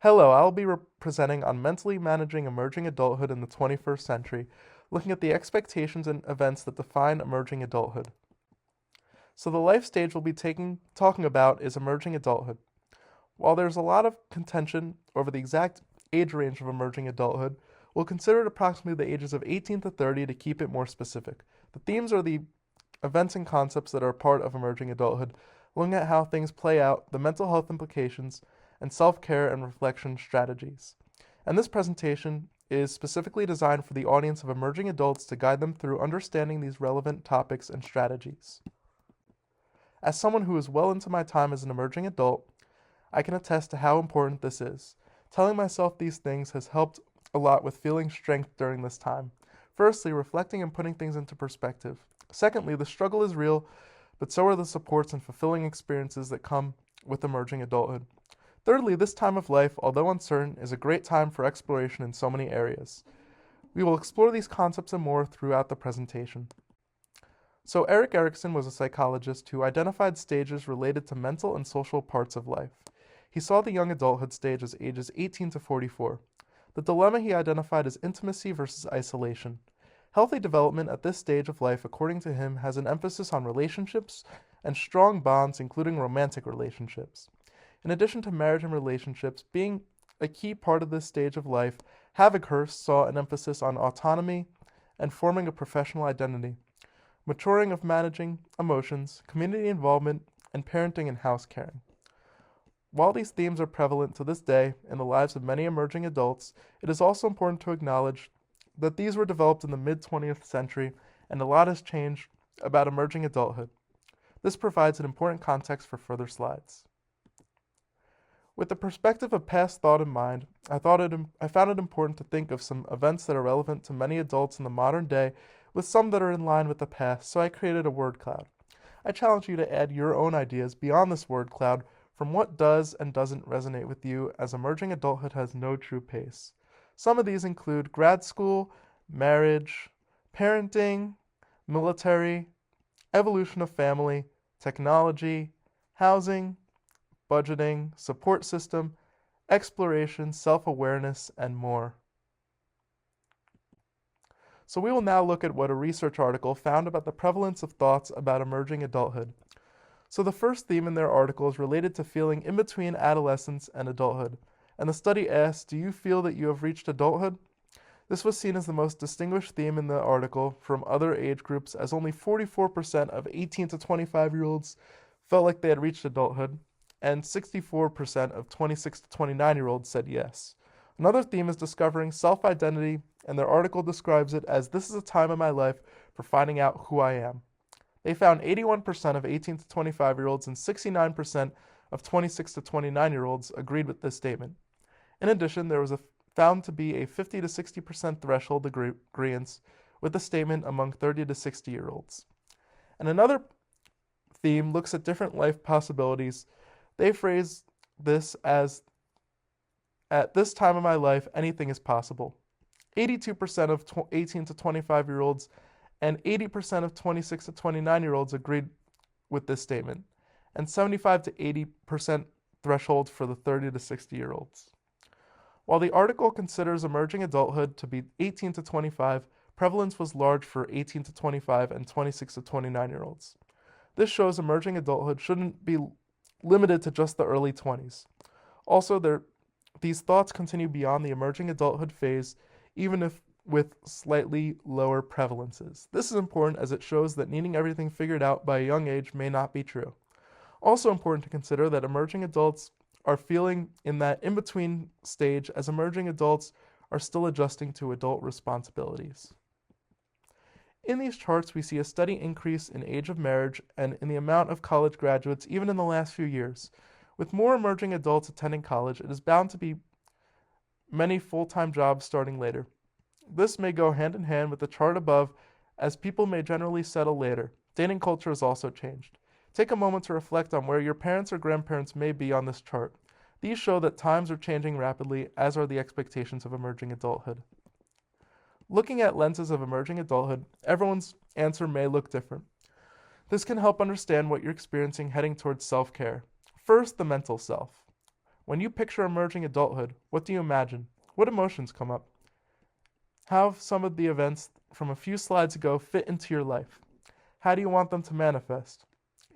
Hello, I'll be presenting on mentally managing emerging adulthood in the 21st century, looking at the expectations and events that define emerging adulthood. So the life stage we'll be talking about is emerging adulthood. While there's a lot of contention over the exact age range of emerging adulthood, we'll consider it approximately the ages of 18 to 30 to keep it more specific. The themes are the events and concepts that are part of emerging adulthood, looking at how things play out, the mental health implications, and self-care and reflection strategies. And this presentation is specifically designed for the audience of emerging adults to guide them through understanding these relevant topics and strategies. As someone who is well into my time as an emerging adult, I can attest to how important this is. Telling myself these things has helped a lot with feeling strength during this time. Firstly, reflecting and putting things into perspective. Secondly, the struggle is real, but so are the supports and fulfilling experiences that come with emerging adulthood. Thirdly, this time of life, although uncertain, is a great time for exploration in so many areas. We will explore these concepts and more throughout the presentation. So Erik Erikson was a psychologist who identified stages related to mental and social parts of life. He saw the young adulthood stage as ages 18 to 44. The dilemma he identified is intimacy versus isolation. Healthy development at this stage of life, according to him, has an emphasis on relationships and strong bonds, including romantic relationships. In addition to marriage and relationships being a key part of this stage of life, Havighurst saw an emphasis on autonomy and forming a professional identity, maturing of managing emotions, community involvement, and parenting and house caring. While these themes are prevalent to this day in the lives of many emerging adults, it is also important to acknowledge that these were developed in the mid-20th century and a lot has changed about emerging adulthood. This provides an important context for further slides. With the perspective of past thought in mind, I found it important to think of some events that are relevant to many adults in the modern day with some that are in line with the past, so I created a word cloud. I challenge you to add your own ideas beyond this word cloud from what does and doesn't resonate with you, as emerging adulthood has no true pace. Some of these include grad school, marriage, parenting, military, evolution of family, technology, housing, budgeting, support system, exploration, self-awareness, and more. So we will now look at what a research article found about the prevalence of thoughts about emerging adulthood. So the first theme in their article is related to feeling in between adolescence and adulthood. And the study asks, do you feel that you have reached adulthood? This was seen as the most distinguished theme in the article from other age groups, as only 44% of 18 to 25-year-olds felt like they had reached adulthood, and 64% of 26 to 29-year-olds said yes. Another theme is discovering self-identity, and their article describes it as, this is a time in my life for finding out who I am. They found 81% of 18 to 25-year-olds and 69% of 26 to 29-year-olds agreed with this statement. In addition, there was found to be a 50 to 60% threshold agreement with the statement among 30 to 60-year-olds. And another theme looks at different life possibilities. They phrase this as, at this time of my life, anything is possible. 82% of 18 to 25-year-olds and 80% of 26 to 29-year-olds agreed with this statement, and 75 to 80% threshold for the 30 to 60-year-olds. While the article considers emerging adulthood to be 18 to 25, prevalence was large for 18 to 25 and 26 to 29-year-olds. This shows emerging adulthood shouldn't be limited to just the early 20s. Also, these thoughts continue beyond the emerging adulthood phase, even if with slightly lower prevalences. This is important as it shows that needing everything figured out by a young age may not be true. Also important to consider that emerging adults are feeling in that in-between stage, as emerging adults are still adjusting to adult responsibilities. In these charts, we see a steady increase in age of marriage and in the amount of college graduates even in the last few years. With more emerging adults attending college, it is bound to be many full-time jobs starting later. This may go hand in hand with the chart above, as people may generally settle later. Dating culture has also changed. Take a moment to reflect on where your parents or grandparents may be on this chart. These show that times are changing rapidly, as are the expectations of emerging adulthood. Looking at lenses of emerging adulthood, everyone's answer may look different. This can help understand what you're experiencing heading towards self-care. First, the mental self. When you picture emerging adulthood, what do you imagine? What emotions come up? How have some of the events from a few slides ago fit into your life? How do you want them to manifest?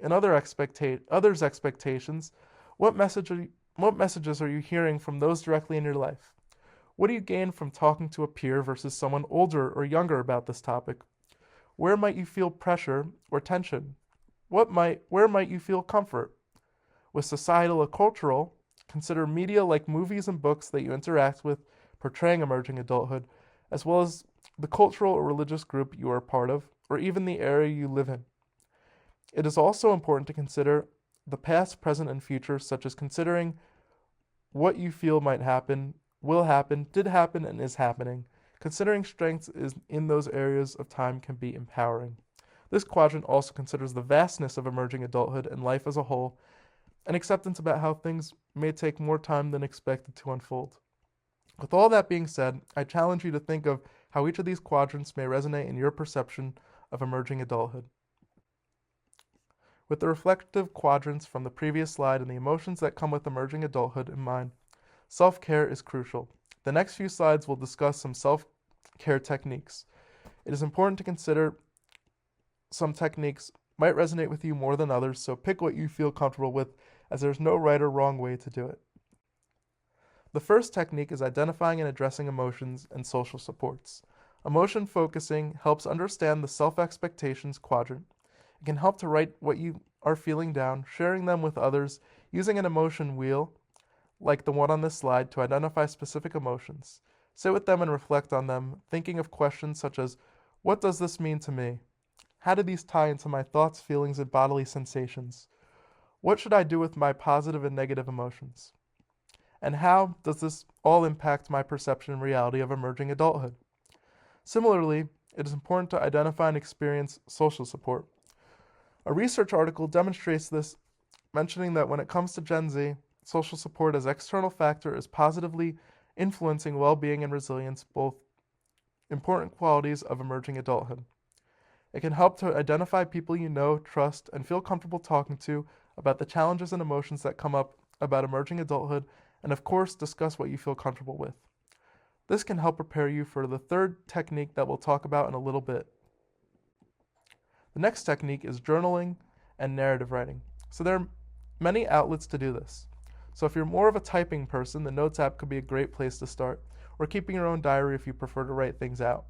In others' expectations, what messages are you hearing from those directly in your life? What do you gain from talking to a peer versus someone older or younger about this topic? Where might you feel pressure or tension? Where might you feel comfort? With societal or cultural, consider media like movies and books that you interact with portraying emerging adulthood, as well as the cultural or religious group you are a part of, or even the area you live in. It is also important to consider the past, present, and future, such as considering what you feel might happen, will happen, did happen, and is happening. Considering strengths in those areas of time can be empowering. This quadrant also considers the vastness of emerging adulthood and life as a whole, and acceptance about how things may take more time than expected to unfold. With all that being said, I challenge you to think of how each of these quadrants may resonate in your perception of emerging adulthood. With the reflective quadrants from the previous slide and the emotions that come with emerging adulthood in mind, self-care is crucial. The next few slides will discuss some self-care techniques. It is important to consider some techniques might resonate with you more than others, so pick what you feel comfortable with, as there's no right or wrong way to do it. The first technique is identifying and addressing emotions and social supports. Emotion focusing helps understand the self-expectations quadrant. It can help to write what you are feeling down, sharing them with others, using an emotion wheel, like the one on this slide, to identify specific emotions. Sit with them and reflect on them, thinking of questions such as, what does this mean to me? How do these tie into my thoughts, feelings, and bodily sensations? What should I do with my positive and negative emotions? And how does this all impact my perception and reality of emerging adulthood? Similarly, it is important to identify and experience social support. A research article demonstrates this, mentioning that when it comes to Gen Z, social support as external factor is positively influencing well-being and resilience, both important qualities of emerging adulthood. It can help to identify people you know, trust, and feel comfortable talking to about the challenges and emotions that come up about emerging adulthood, and of course, discuss what you feel comfortable with. This can help prepare you for the third technique that we'll talk about in a little bit. The next technique is journaling and narrative writing. So there are many outlets to do this. So if you're more of a typing person, the Notes app could be a great place to start, or keeping your own diary if you prefer to write things out.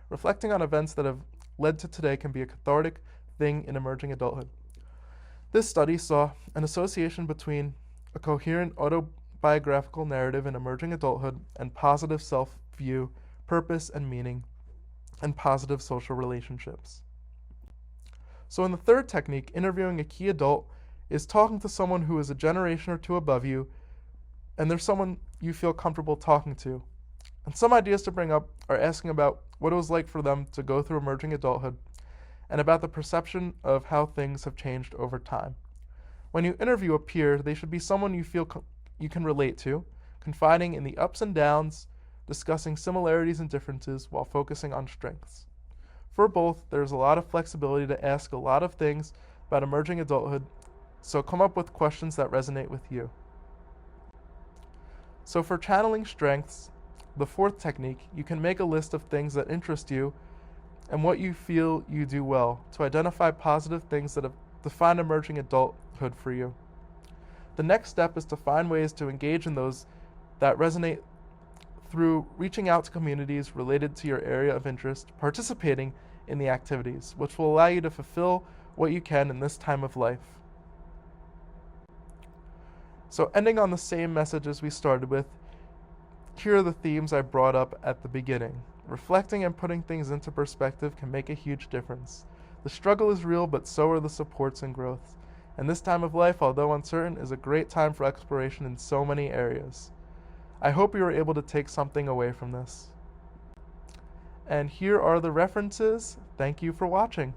Reflecting on events that have led to today can be a cathartic thing in emerging adulthood. This study saw an association between a coherent autobiographical narrative in emerging adulthood and positive self-view, purpose and meaning, and positive social relationships. So in the third technique, interviewing a key adult is talking to someone who is a generation or two above you, and there's someone you feel comfortable talking to. And some ideas to bring up are asking about what it was like for them to go through emerging adulthood, and about the perception of how things have changed over time. When you interview a peer, they should be someone you feel you can relate to, confiding in the ups and downs, discussing similarities and differences while focusing on strengths. For both, there's a lot of flexibility to ask a lot of things about emerging adulthood, so come up with questions that resonate with you. So for channeling strengths, the fourth technique, you can make a list of things that interest you and what you feel you do well to identify positive things that have defined emerging adulthood for you. The next step is to find ways to engage in those that resonate through reaching out to communities related to your area of interest, participating in the activities, which will allow you to fulfill what you can in this time of life. So ending on the same message as we started with, here are the themes I brought up at the beginning. Reflecting and putting things into perspective can make a huge difference. The struggle is real, but so are the supports and growth. And this time of life, although uncertain, is a great time for exploration in so many areas. I hope you were able to take something away from this. And here are the references. Thank you for watching.